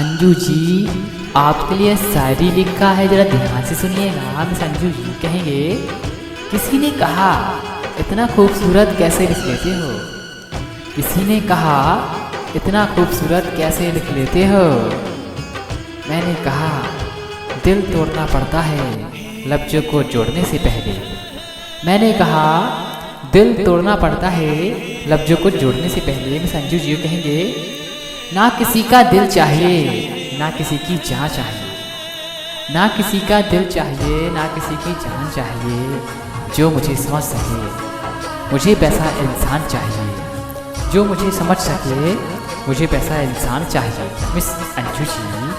अंजू जी, आपके लिए शायरी लिखा है, जरा ध्यान से सुनिएगा। मिस अंजू जी कहेंगे, किसी ने कहा इतना खूबसूरत कैसे लिख लेते हो। किसी ने कहा इतना खूबसूरत कैसे लिख लेते हो। मैंने कहा दिल तोड़ना पड़ता है लफ्ज़ों को जोड़ने से पहले। मैंने कहा दिल तोड़ना पड़ता है लफ्ज़ों को जोड़ने से पहले। मिस अंजू जी कहेंगे, ना किसी का दिल चाहिए ना किसी की जान चाहिए। ना किसी का दिल चाहिए ना किसी की जान चाहिए। जो मुझे समझ सके मुझे वैसा इंसान चाहिए। जो मुझे समझ सके मुझे वैसा इंसान चाहिए। मिस अंजू जी